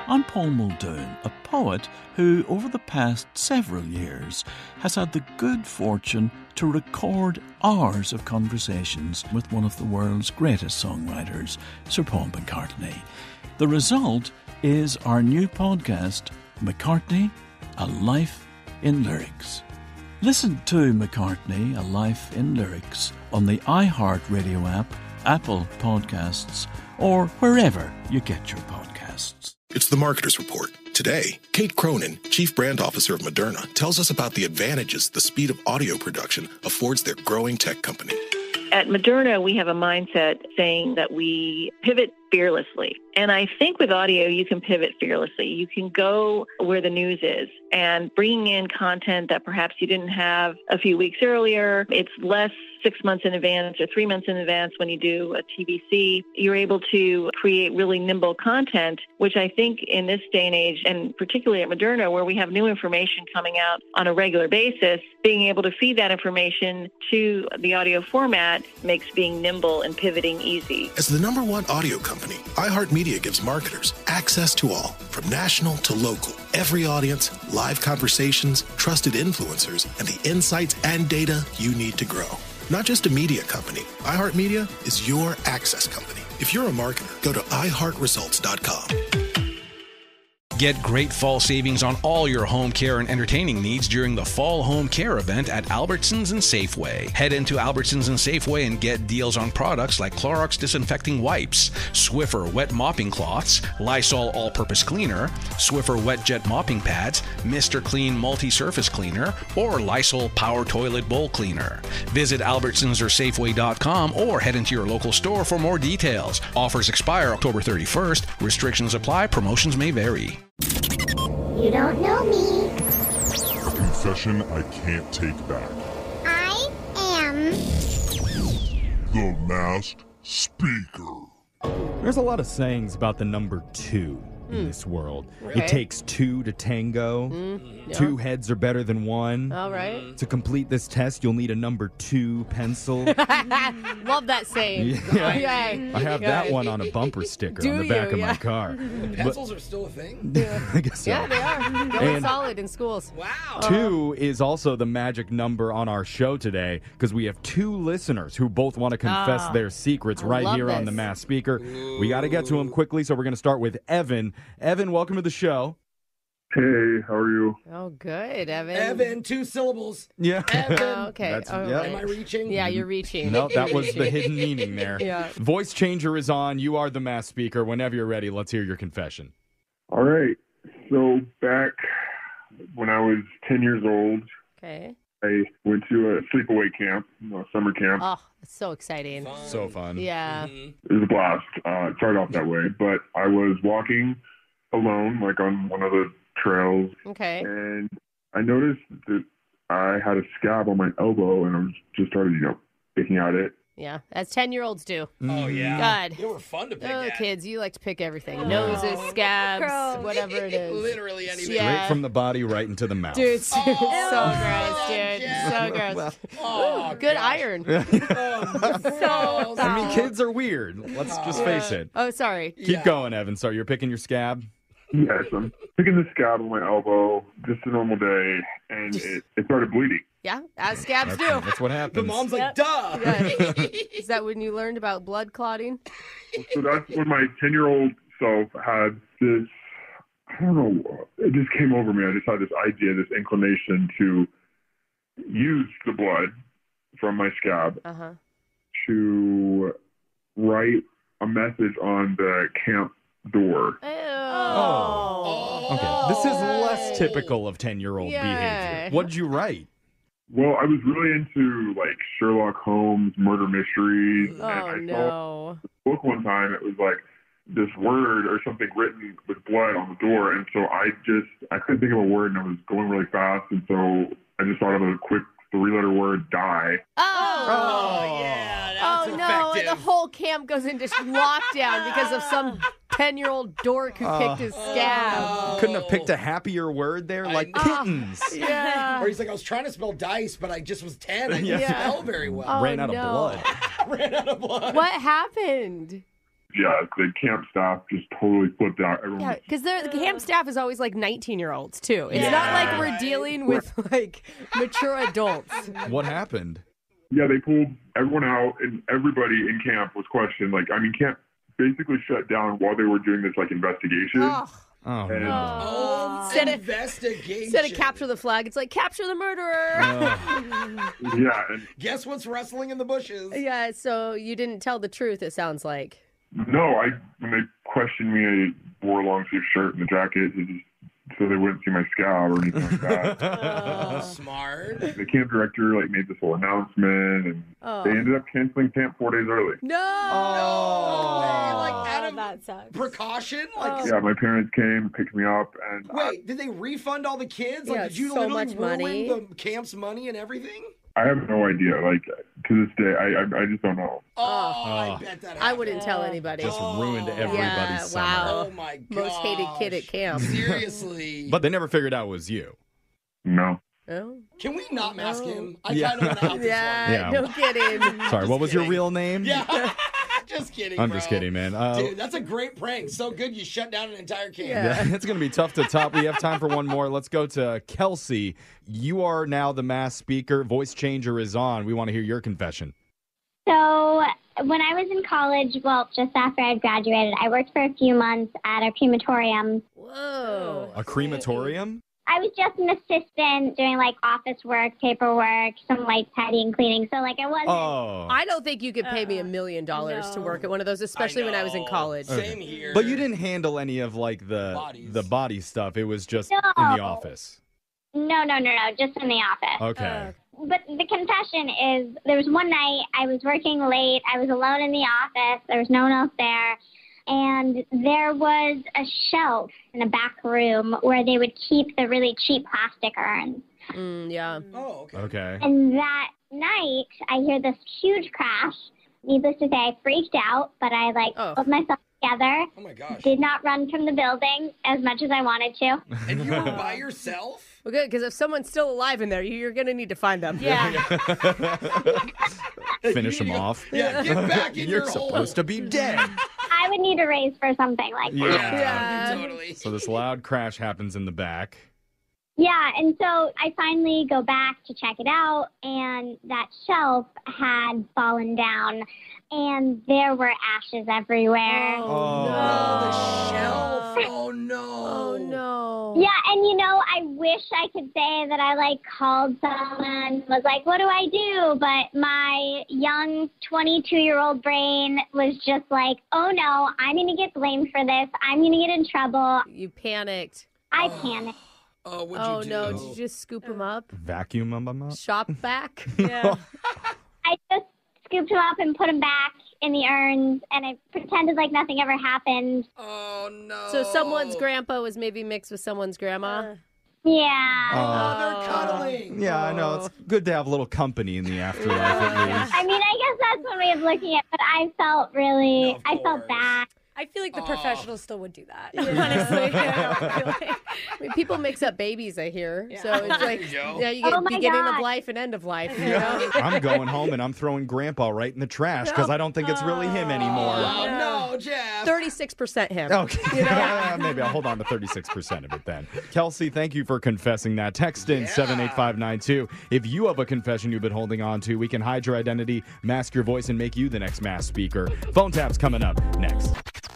I'm Paul Muldoon, a poet who, over the past several years, has had the good fortune to record hours of conversations with one of the world's greatest songwriters, Sir Paul McCartney. The result is our new podcast, McCartney, A Life in Lyrics. Listen to McCartney, A Life in Lyrics on the iHeartRadio app, Apple Podcasts, or wherever you get your podcasts. It's the Marketer's Report. Today, Kate Cronin, Chief Brand Officer of Moderna, tells us about the advantages the speed of audio production affords their growing tech company. At Moderna, we have a mindset saying that we pivot fearlessly. And I think with audio, you can pivot fearlessly. You can go where the news is and bringing in content that perhaps you didn't have a few weeks earlier. It's less 6 months in advance or 3 months in advance when you do a TVC. You're able to create really nimble content, which I think in this day and age, and particularly at Moderna, where we have new information coming out on a regular basis, being able to feed that information to the audio format makes being nimble and pivoting easy. As the #1 audio company, iHeartMedia gives marketers access to all, from national to local, every audience, live conversations, trusted influencers, and the insights and data you need to grow. Not just a media company, iHeartMedia is your access company. If you're a marketer, go to iHeartResults.com. Get great fall savings on all your home care and entertaining needs during the Fall Home Care event at Albertsons and Safeway. Head into Albertsons and Safeway and get deals on products like Clorox disinfecting wipes, Swiffer wet mopping cloths, Lysol all-purpose cleaner, Swiffer wet jet mopping pads, Mr. Clean multi-surface cleaner, or Lysol power toilet bowl cleaner. Visit Albertsons or Safeway.com or head into your local store for more details. Offers expire October 31st. Restrictions apply. Promotions may vary. You don't know me. A confession I can't take back. I am The Masked Speaker. There's a lot of sayings about the number 2 in this world. Okay. It takes 2 to tango. Yeah. 2 heads are better than 1. All right. To complete this test, you'll need a number 2 pencil. Love that saying. Yeah. Yay. I have that one on a bumper sticker on the back of my car. Pencils are still a thing? I guess so. Yeah, they are. Going And- solid in schools. Wow. 2 is also the magic number on our show today because we have 2 listeners who both want to confess their secrets I right love here on this. the Masked Speaker. We got to get to them quickly, so we're going to start with Evan. Evan, welcome to the show. Hey, how are you? Oh, good, Evan. Evan, 2 syllables. Yeah. Evan. Oh, okay. That's- All yeah. right. Am I reaching? Yeah, you're reaching. No, that was the hidden meaning there. Yeah. Voice changer is on. You are the Masked Speaker. Whenever you're ready, let's hear your confession. All right. So back when I was 10 years old, Okay. I went to a sleepaway camp, summer camp. Oh, it's so exciting. So fun. Yeah. It was a blast. It started off that way, but I was walking alone, like on one of the trails, Okay. and I noticed that I had a scab on my elbow, and I was just started, picking at it. Yeah. As 10-year-olds do. Oh, yeah. God. They were fun to pick Oh, at. kids, you like to pick everything. Noses, scabs, Gross. whatever it is. Literally anything. Yeah. Straight from the body right into the mouth. Dude, so gross, dude. So gross. Oh, Good gosh. iron. So I mean, kids are weird. Let's just face it. Oh, sorry. Keep going, Evan. So you're picking your scab? Yes, I'm picking the scab on my elbow, just a normal day, and it started bleeding. Yeah, as scabs do. That's what happens. The mom's like, Yep. duh. Yeah. Is that when you learned about blood clotting? So that's when my 10-year-old self had this, I don't know, it just came over me. I just had this idea, this inclination to use the blood from my scab Uh-huh. to write a message on the camp door. Oh. Okay. This is less typical of 10-year-old Yeah. behavior. What did you write? Well, I was really into, like, Sherlock Holmes, murder mysteries, and Oh, I saw no. a book one time. It was, like, this word or something written with blood on the door, and so I couldn't think of a word, and I was going really fast, and so I just thought of a quick 3-letter word, die. Oh. Yeah, that's Oh, no. effective. The whole camp goes into lockdown because of some 10-year-old dork who picked his scab. Couldn't have picked a happier word there, like know. kittens. Yeah. Or he's like, I was trying to spell dice, but I just was 10. I didn't Yeah. spell very well. Oh, Ran out of no. blood. Ran out of blood. What happened? Yeah, the camp staff just totally flipped out. Everyone Yeah, was because the camp staff is always like 19-year-olds, too. It's Yeah. not like we're dealing with, like, mature adults. What happened? Yeah, they pulled everyone out, and everybody in camp was questioned. Like, I mean, camp basically shut down while they were doing this, like, investigation. Oh, Oh, And- no. Oh, Instead of- investigation. instead of capture the flag, it's like capture the murderer. Yeah, and Guess what's rustling in the bushes? Yeah, so you didn't tell the truth, it sounds like. no, when they questioned me, I wore a long sleeve shirt and a jacket so they wouldn't see my scab or anything like that. Smart. The camp director made this whole announcement, and Oh. they ended up canceling camp 4 days early. No! Like, out of that sucks. precaution? Like, Yeah, my parents came, picked me up, and wait, did they refund all the kids? Like, Yeah, did you so literally much ruin money. the camp's money and everything? I have no idea. Like, to this day, I just don't know. Oh, I bet that happened. I wouldn't tell anybody. Just ruined everybody's Yeah, summer. wow. Oh, my God. Most hated kid at camp. Seriously. But they never figured out it was you. No. Oh. Can we not mask him? I Yeah. kind of want to out this Yeah, Yeah. no kidding. Sorry, what was your kidding. real name? one. Yeah. Just kidding, I'm bro. just kidding, man. Dude, that's a great prank. So good you shut down an entire camp. Yeah. Yeah, it's going to be tough to top. We have time for one more. Let's go to Kelsey. You are now the mass speaker. Voice changer is on. We want to hear your confession. So when I was in college, well, just after I graduated, I worked for a few months at a crematorium. Whoa. A crematorium? I was just an assistant doing like office work, paperwork, some light tidying, cleaning. So like I wasn't. Oh. I don't think you could pay me $1 million to no. work at one of those, especially when I was in know. college. Same here. But you didn't handle any of like Bodies. the body stuff. It was just No. in the office. No, just in the office. Okay. But the confession is there was one night I was working late. I was alone in the office. There was no one else there. And there was a shelf in the back room where they would keep the really cheap plastic urns. Yeah. Oh, okay. Okay. And that night, I hear this huge crash. Needless to say, I freaked out, but I pulled myself together. Oh, my gosh. Did not run from the building as much as I wanted to. And you were by yourself? Well, good, because if someone's still alive in there, you're going to need to find them. Yeah. Finish them off. Yeah, get back in You're your hole. supposed to be dead. I would need a raise for something like that. Yeah. Totally. So this loud crash happens in the back. Yeah, and so I finally go back to check it out, and that shelf had fallen down, and there were ashes everywhere. Oh, the shelf. Oh, no. Oh, no. Yeah, and I wish I could say that I called someone, was like, what do I do? But my young 22-year-old brain was just like, oh no, I'm going to get blamed for this. I'm going to get in trouble. You panicked. I panicked. Oh, what'd Oh, you do? no. Did you just scoop them up? Vacuum them up? Shop back? Yeah. I just scooped them up and put them back in the urns, and I pretended like nothing ever happened. Oh, no. So someone's grandpa was maybe mixed with someone's grandma? Yeah. Oh, they're cuddling. Yeah, I know. It's good to have a little company in the afterlife at least. I mean, I guess that's one way of looking at it, but I felt really, No, of I felt course. bad. I feel like the professionals still would do that. Honestly. Honestly. I mean, people mix up babies, I hear. Yeah. So it's like, There you go. you get Oh, my beginning of God. life and end of life. You know? I'm going home and I'm throwing Grandpa right in the trash because I don't think it's really him anymore. Oh, no, Jeff. 36% him. Okay. Maybe I'll hold on to 36% of it then. Kelsey, thank you for confessing that. Text in 78592. If you have a confession you've been holding on to, we can hide your identity, mask your voice, and make you the next mass speaker. Phone taps coming up next.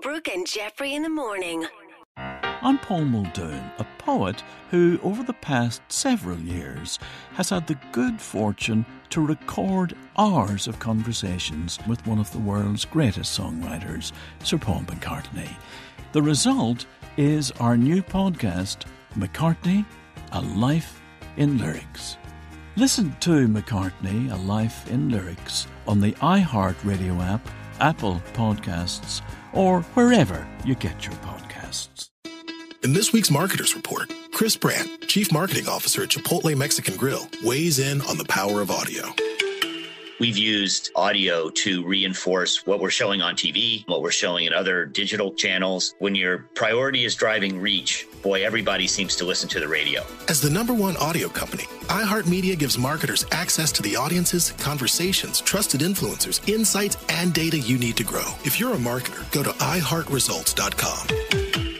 Brooke and Jeffrey in the morning. I'm Paul Muldoon, a poet who, over the past several years, has had the good fortune to record hours of conversations with one of the world's greatest songwriters, Sir Paul McCartney. The result is our new podcast, McCartney, A Life in Lyrics. Listen to McCartney, A Life in Lyrics on the iHeartRadio app, Apple Podcasts, or wherever you get your podcasts. In this week's Marketers Report, Chris Brandt, Chief Marketing Officer at Chipotle Mexican Grill, weighs in on the power of audio. We've used audio to reinforce what we're showing on TV, what we're showing in other digital channels. When your priority is driving reach, boy, everybody seems to listen to the radio. As the #1 audio company, iHeartMedia gives marketers access to the audiences, conversations, trusted influencers, insights, and data you need to grow. If you're a marketer, go to iHeartResults.com.